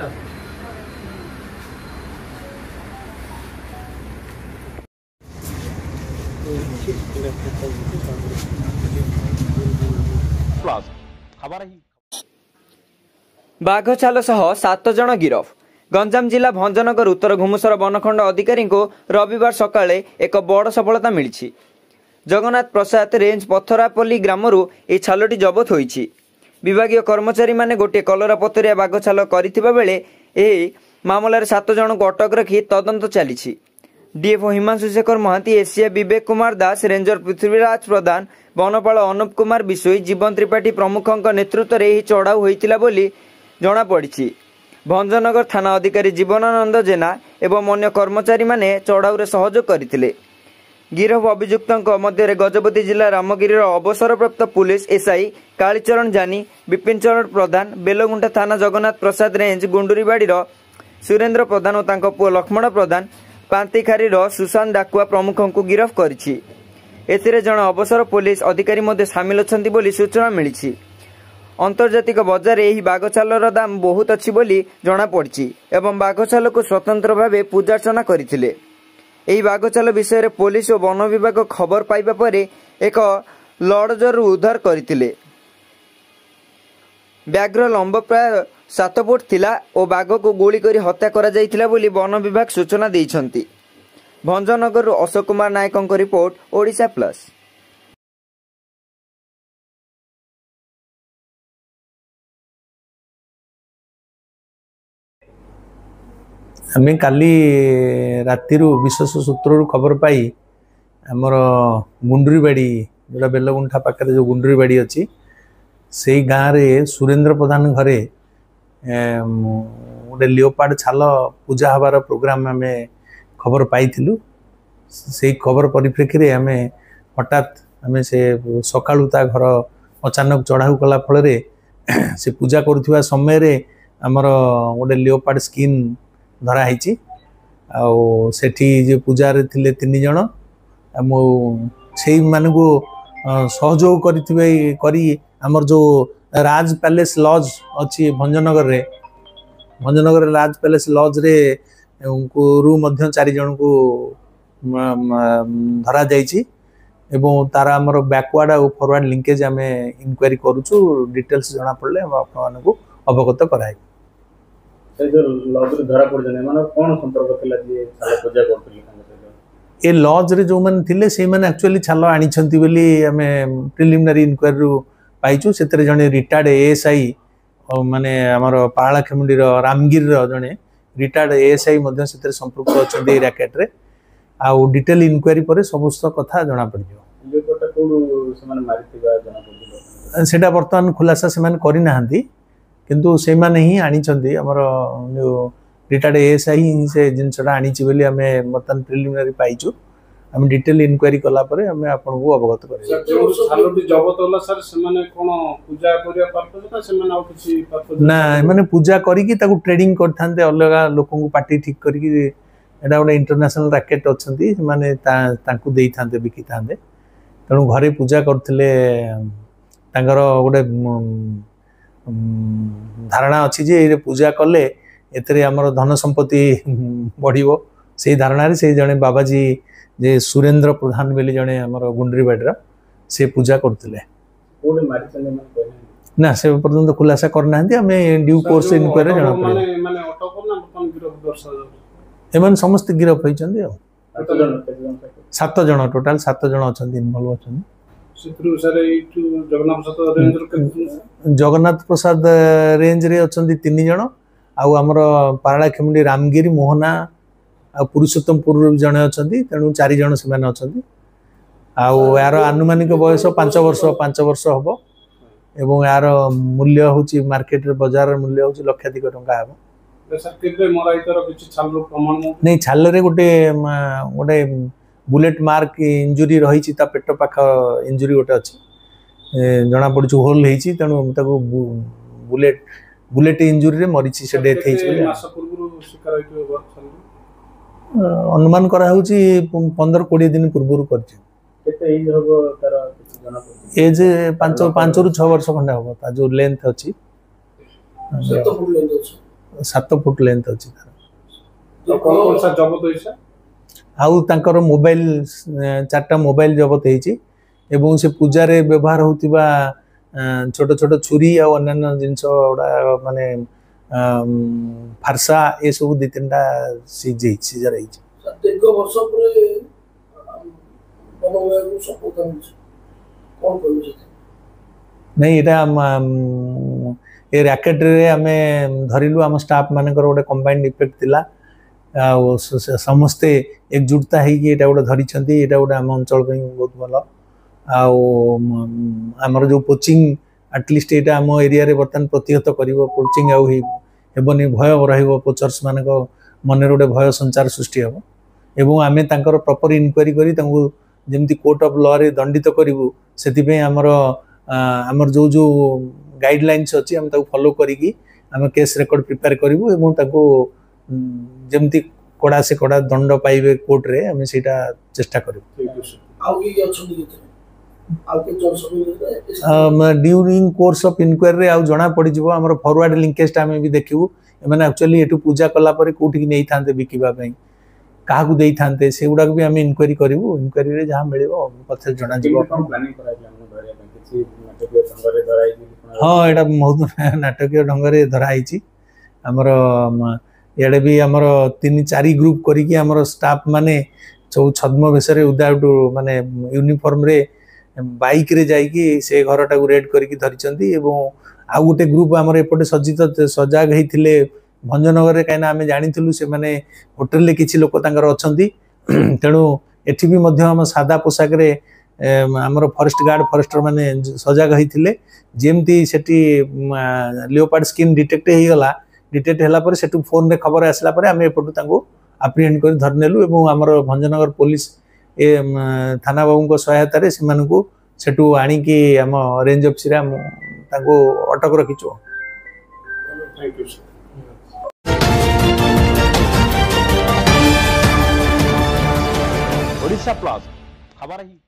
बाघ छाल सह 7 जन गिरफ। गंजाम जिला भंजनगर उत्तर घुमुसर वनखंड अधिकारी को रविवार सकाळे एक बड़ सफलता मिली। जगन्नाथ प्रसाद रेंज पथरापल्ली ग्रामरू यह छालटी जबत होईछि। विभागीय कर्मचारी माने गोटे कलरा पतरिया बाघ छाल करथिबा बेले एही मामलार 7 जन को अटक रखी तदंत चली। DFO Himanshu Shekhar Mahanti, ACA Vivek Kumar Das, ranger Prithviraj प्रधान, वनपाल अनुप कुमार विशोई, जीवन त्रिपाठी प्रमुखों नेतृत्व में यह चढ़ाऊ होता बोली जना पड़ी। भंजनगर थाना अधिकारी जीवनानंद जेना एवं अन्य कर्मचारी माने चढ़ाऊ सहयोग करथिले। गिरफ अभियुक्तों मध्य गजपति जिला रामगिरी अवसरप्राप्त पुलिस एसआई कालीचरण जानी, विपिन चरण प्रधान, बेलगुंठा थाना जगन्नाथ प्रसाद रेंज गुंडुरीबाड़ीर सुरेंद्र प्रधान और तांको पुओ लक्ष्मण प्रधान, पांतिखारीर सुशांत डाकुआ प्रमुखों को गिरफ करिछि। एथिरे जण अवसर पुलिस अधिकारी मध्य सामिल अछंती बोली सूचना मिली। अंतर्जातिक बजार यही बाघछालर दाम बहुत अच्छी बोली जना पड़ी एवं बाघछाल को स्वतंत्र भाव पूजार्चना करथिले। एही बाघछाल विषय पुलिस और वन विभाग खबर पाइबा परे एक लॉडजर उद्धार करथिले। ब्याघ्र लंब प्राय 7 फुट थिला और बाघ को गोली करी हत्या करा जाइथिला बोली वन विभाग सूचना दैछंती। भंजनगर अशोक कुमार नायकों रिपोर्ट, ओडिशा प्लस। आम काली राति विशेष सूत्र खबर पाई आमर गुंडुरीबाड़ी जोड़ा बेलगुंठा पाखे जो गुंडुरीबाड़ी अच्छी से गाँव में सुरेंद्र प्रधान घरे गोटे लियोपार्ड छाल पूजा हबार प्रोग्राम आम खबर पाई से खबर परिप्रेक्षी में आम हठात आम से सकाळुता घर अचानक चढ़ाऊ कला फल से पूजा करुवा समय आमर गोटे लियोपार्ड स्किन धराई सेठी जे पूजार थिले 3 जन से मान को सहयोग करी आमर जो राज पैलेस लॉज अच्छी भंजनगर राज पैलेस लॉज रे रू मध्य 4 जन को धरा जाइछि एवं तार आमर बैकवर्ड और फॉरवर्ड लिंकेज आम इनक्वारी करूछु। डिटेल्स जना पड़ले आपन को अवगत कराई। ए लॉज रे जो मन थिले से मन एक्चुअली छाल आनिछंती बोली हमें प्रिलिमिनरी इनक्वारी पाइछु। सेतरे जने रिटायर्ड एएसआई माने हमर पाळा खेमुंडीर रामगिर जने रिटायर्ड एएसआई मध्ये सेतरे संपर्क अछंती रैकेट रे आ डिटेल इनक्वारी पर समस्त कथा जना पड़ियो। जे कोटा को समान मारिथिबा जना पड़ियो सेटा वर्तमान खुलासा से मन करि नाहंती किंतु से माने ही आनी छंती हमर जो रिटायर्ड एएसआई से जिनसटा आनी छि बोली हमें वर्तमान प्रिलिमिनरी पाइछु। हम डिटेल इनक्वारी कला परे हमें आपन को अवगत करे। जो छालटी जबत होला सर से माने कोन पूजा करिया पर्पस ना से माने आ किछि पर्पस ना माने पूजा करी की ताकू ट्रेडिंग करथांते अलगा लोकन को पार्टी ठीक करी की एडा गोटे इंटरनेशनल रैकेट अछंती माने तांकू देई थांते बिकी थांते तणु घरे पूजा करथिले तांगर गोटे धारणा अच्छी जे पूजा कले एतरे हमर धन संपत्ति बढ़िबो से धारणा रे से जने बाबाजी जे सुरेंद्र प्रधान बेली जने हमर गुंडरीबाड़ीरा से पूजा करथिले। कोने मारि चले मन कहले ना से पर्यंत खुलासा करना हंती हमें ड्यू कोर्स इनक्वायरी जना पड़े माने ऑटो ना अपन गिरफ दर्शा एमन समस्त गिरफ होइचंदी। 7 जन टोटल 7 जन अछंती इन्वॉल्व अछंती। जगन्नाथ प्रसाद रेंज रे अछंती 3 जन आउ हमर पारला खेमुंडी रामगिरी मोहना आ पुरुषोत्तमपुर जने अछंती तेणु 4 जन से माने अछंती आउ यार आनुमानिक बयस 5 वर्ष हबो एवं यार मूल्य होची मार्केट रे बाजार मूल्य होची लक्षाधिक टंका हबो। सर केबे मोराइतर किछि छाल प्रमाण नहीं छाल रे गोटे बुलेट मार्क इंजुरी रही पेट पाख इंजुरी गोटे अच्छी जना पड़ी होल होती तेणु ताको बुलेट इंजुरी रे मरी से डेथ अनुमान करा होची 15-20 दिन पूर्व कर एज 5 ରୁ 6 वर्ष खंडे हम जो लेंथ अच्छी 7 फुट लेंथ अच्छी तो कौन सा जबत होई सर आउ तांकर मोबाइल 4टा मोबाइल जबत होईची एवं से पूजा रे व्यवहार होतिबा छोट छोट छुरी आ अन्य जिनस माने फारसा ये सब 2-3टा सीजर होईची दीर्घ वर्ष पर बनवायु सफलता मिली कौन कहू नहीं एटा ए रैकेट रे आमे धरिलु आम स्टाफ मानकर गोटे कंबाइंड इफेक्ट थिला समस्ते एकजुटता है कि गोटे धरी गोटे आम अंचल बहुत भल आमर जो कोचिंग एटलिस्ट यहाँ आम एरिया रे बर्तमान प्रतिहत कर कोचिंग आनी भय रोचर्स मान मन गोटे भय संचार सृष्टि हम एवं आम प्रॉपर इनक्वारी करी जमी कोर्ट ऑफ लॉ रे दंडित करूँ से आमर जो जो गाइडलाइंस अच्छी आम फॉलो करी आम केस रेकर्ड प्रिपेयर करूँ जमती कड़ा से कड़ा दंड पाइबे कोर्ट रे आम से चेष्टा करूँ ड्यूरिंग कोर्स ऑफ इनक्वारी आउ जना पड़ जाव आम फॉरवर्ड लिंकेज आम भी देखू एम एक्चुअली एटू पूजा कलापर कौटी नहीं था बिकवाई क्या दे था से गुड़ाक भी आम इनक्वारी करूँ इनक्वारी जहाँ मिले पचे जना हाँ यहाँ बहुत नाटक ढंग से धराई आमर इे भी आमर 3-4 ग्रुप करिकी आमर स्टाफ माने सब छद्म वेश विदाउट माने यूनिफॉर्म रे बाइक रे जाइकी से घर टाक रेड करिकी धरिचंती एवं आउ गोटे ग्रुप आमर एपटे सज्जित सजाग होइथिले भंजनगर रे काइना आमे जानिथिलु से माने होटल रे किछि लोक तांकर अछंती तेणु एठी भी मध्य हम सादा पोशाक रे आमर फॉरेस्ट गार्ड फॉरेस्टर माने सजाग होइथिले जेमती सेठी लियोपार्ड स्किन डिटेक्ट हे गला डिटेक्ट होला पर सेटू फोन रे खबर आसला पर आमे एपटू तांको अप्रिहेंड कर धरनेलु एवं आमर भंजनगर पुलिस ए थाना बाबू को सहायता रे सेमानकू सेटू आनिकी आम रेंज ऑफिस रे हम तांको अटक रखिचो। Thank you sir. Odisha plus खबर ही